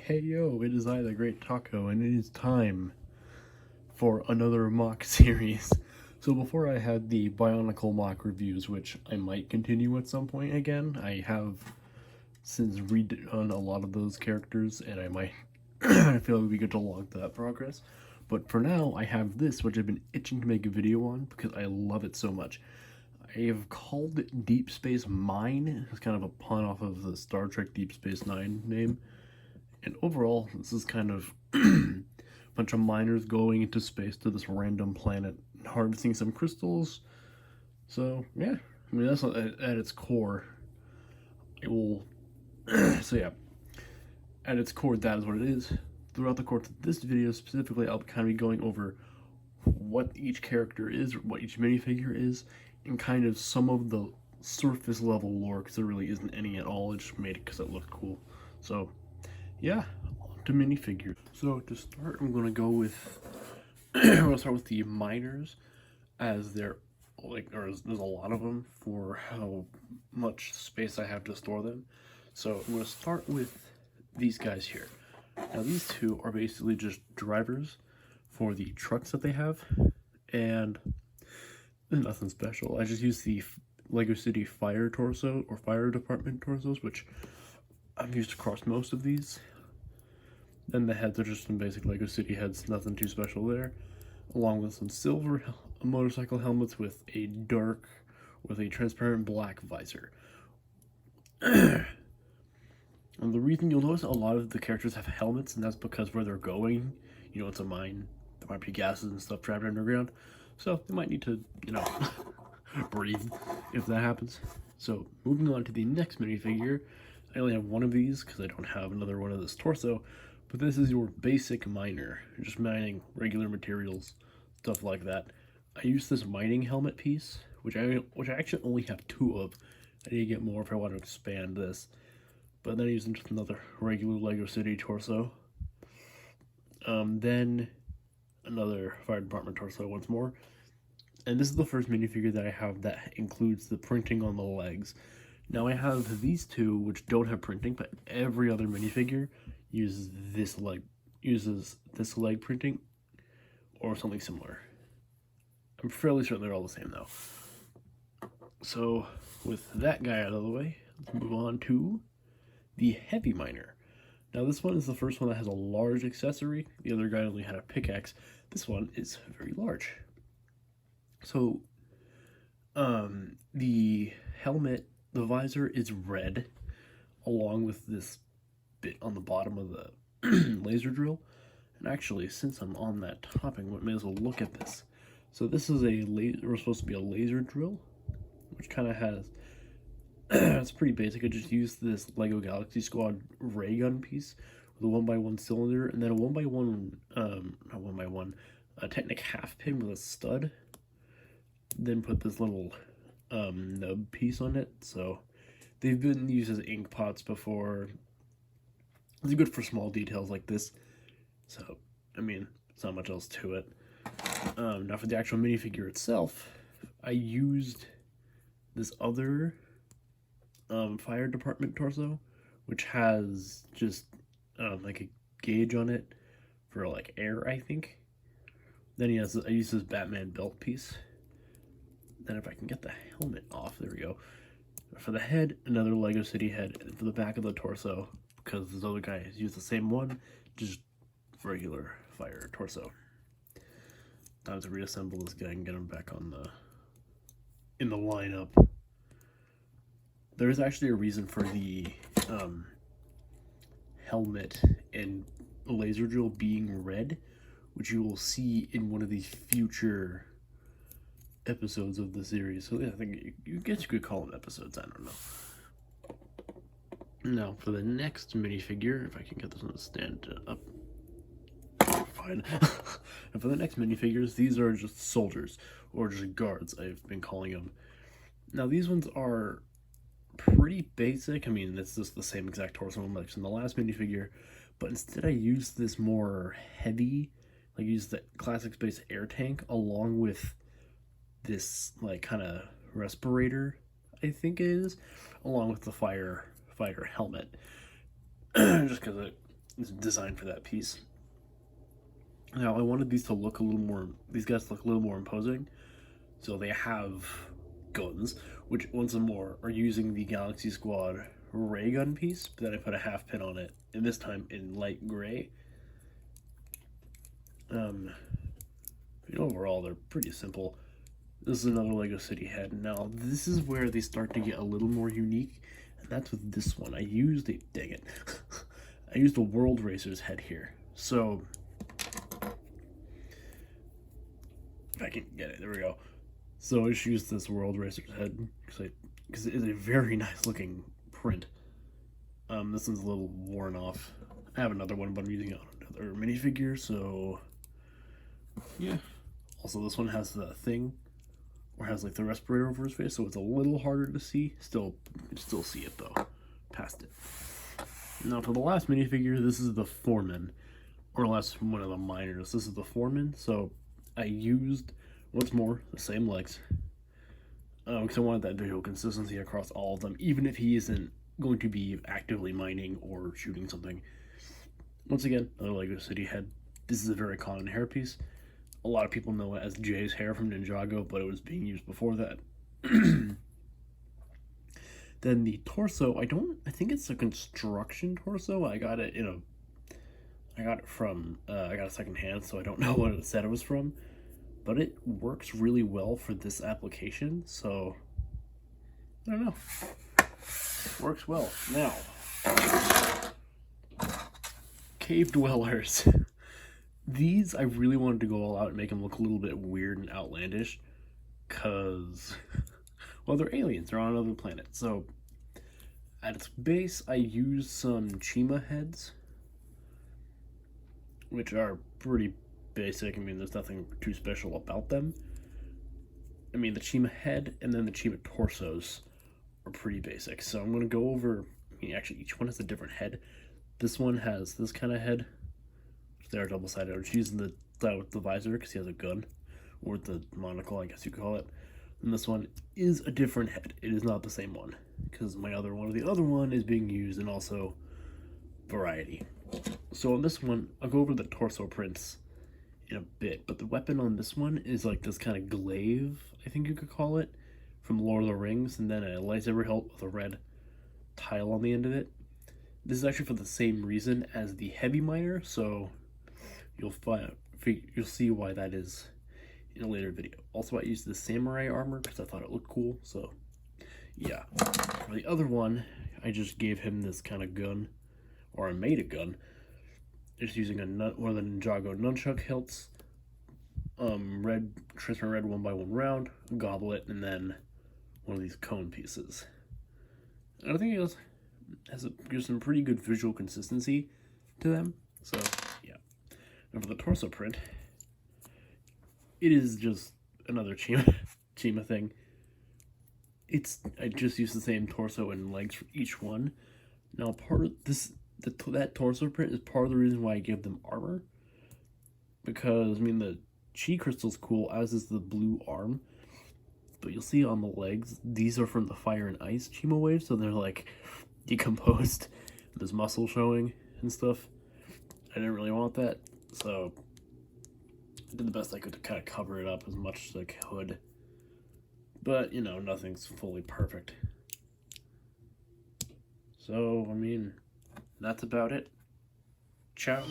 Hey yo, it is I, the Great Taco, and it is time for another mock series. So before I had the Bionicle mock reviews, which I might continue at some point again. I have since redone a lot of those characters, and I might I feel it would be good to log that progress. But for now, I have this, which I've been itching to make a video on because I love it so much. I have called it Deep Space Mine. It's kind of a pun off of the Star Trek Deep Space Nine name. And overall, this is kind of a bunch of miners going into space to this random planet, harvesting some crystals. So, yeah, I mean, that's at its core. It will. So, yeah, at its core, that is what it is. Throughout the course of this video, specifically, I'll kind of be going over what each character is, what each minifigure is, and kind of some of the surface level lore, because there really isn't any at all. I just made it because it looked cool. So, yeah, on to minifigures. So to start, I'm gonna go with I'm gonna start with the miners, as they're there's a lot of them for how much space I have to store them. So I'm gonna start with these guys here. Now these two are basically just drivers for the trucks that they have, and nothing special. I just use the Lego City fire torso or fire department torsos, which I've used across most of these. Then the heads are just some basic Lego City heads, nothing too special there. Along with some silver motorcycle helmets with a transparent black visor. And the reason you'll notice a lot of the characters have helmets, and that's because where they're going, you know, it's a mine. There might be gases and stuff trapped underground. So they might need to, you know, breathe if that happens. So moving on to the next minifigure. I only have one of these because I don't have another one of this torso, but this is your basic miner, just mining regular materials, stuff like that. I use this mining helmet piece, which I actually only have two of. I need to get more if I want to expand this. But then I use just another regular Lego City torso. Then another fire department torso once more. And this is the first minifigure that I have that includes the printing on the legs. Now I have these two which don't have printing, but every other minifigure uses this leg printing or something similar. I'm fairly certain they're all the same though. So with that guy out of the way, let's move on to the heavy miner. Now this one is the first one that has a large accessory. The other guy only had a pickaxe. This one is very large. So the helmet, the visor is red, along with this bit on the bottom of the laser drill. And actually, since I'm on that topic, I may as well look at this. So this is supposed to be a laser drill, which kind of has, it's pretty basic. I just used this Lego Galaxy Squad ray gun piece with a 1x1 cylinder, and then a 1x1, a Technic half pin with a stud. Then put this little nub piece on it. So they've been used as ink pots before. It's good for small details like this. So, I mean, there's not much else to it. Now for the actual minifigure itself, I used this other fire department torso, which has just like a gauge on it for like air, I think. Then I used this Batman belt piece. Then if I can get the helmet off, there we go. For the head, another Lego City head, and for the back of the torso, because this other guy has used the same one, just regular fire torso. Time to reassemble this guy and get him back in the lineup. There is actually a reason for the helmet and laser drill being red, which you will see in one of these future episodes of the series. So yeah, I think you could call them episodes, I don't know. Now for the next minifigure, if I can get this one to stand up. Fine. And for the next minifigures, these are just soldiers, or just guards, I've been calling them. Now these ones are pretty basic. I mean, it's just the same exact torso like in the last minifigure, but instead I used this more heavy, like use the classic space air tank along with this like kind of respirator, I think it is, along with the firefighter helmet. Just because designed for that piece. Now I wanted these to look a little more. These guys to look a little more imposing, so they have guns, which once more are using the Galaxy Squad ray gun piece. But then I put a half pin on it, and this time in light gray. Overall, they're pretty simple. This is another Lego City head. Now, this is where they start to get a little more unique, and that's with this one. I used a, dang it, I used a World Racer's head here. So, if I can get it, there we go. So I just used this World Racer's head, because it is a very nice looking print. This one's a little worn off. I have another one, but I'm using it on another minifigure, so, yeah. Also, this one has the thing, or has like the respirator over his face, so it's a little harder to see. Still see it though, past it. Now for the last minifigure, this is the Foreman, or last one of the miners. This is the Foreman, so I used, once more, the same legs, because I wanted that visual consistency across all of them, even if he isn't going to be actively mining or shooting something. Once again, another Lego City head. This is a very common hairpiece. A lot of people know it as Jay's hair from Ninjago, but it was being used before that. Then the torso, I think it's a construction torso. I got it from, I got it secondhand, so I don't know what it said it was from. But it works really well for this application, so, I don't know. Works well. Now, Cave Dwellers. These, I really wanted to go all out and make them look a little bit weird and outlandish, because, well, they're aliens. They're on another planet. So, at its base, I used some Chima heads, which are pretty basic. I mean, there's nothing too special about them. I mean, the Chima head and then the Chima torsos are pretty basic. So I'm going to go over, actually, each one has a different head. This one has this kind of head. They're double-sided. I was using the side with the visor because he has a gun, or the monocle, I guess you could call it. And this one is a different head. It is not the same one, because the other one is being used, and also variety. So on this one, I'll go over the torso prints in a bit, but the weapon on this one is like this kind of glaive, I think you could call it, from Lord of the Rings, and then a lightsaber hilt with a red tile on the end of it. This is actually for the same reason as the heavy miner, so you'll see why that is in a later video. Also, I used the samurai armor because I thought it looked cool, so yeah. For the other one, I just gave him this kind of gun, or I made a gun, just using one of the Ninjago nunchuck hilts, transparent red 1x1 round, a goblet, and then one of these cone pieces. And I think it gives some pretty good visual consistency to them, so yeah. And for the torso print, it is just another Chima thing. I just used the same torso and legs for each one. Now, part of that torso print is part of the reason why I give them armor, because the chi crystal's cool, as is the blue arm. But you'll see on the legs, these are from the fire and ice Chima waves, so they're like decomposed. There's muscle showing and stuff. I didn't really want that, so I did the best I could to kind of cover it up as much as I could. But, nothing's fully perfect. So, that's about it. Ciao.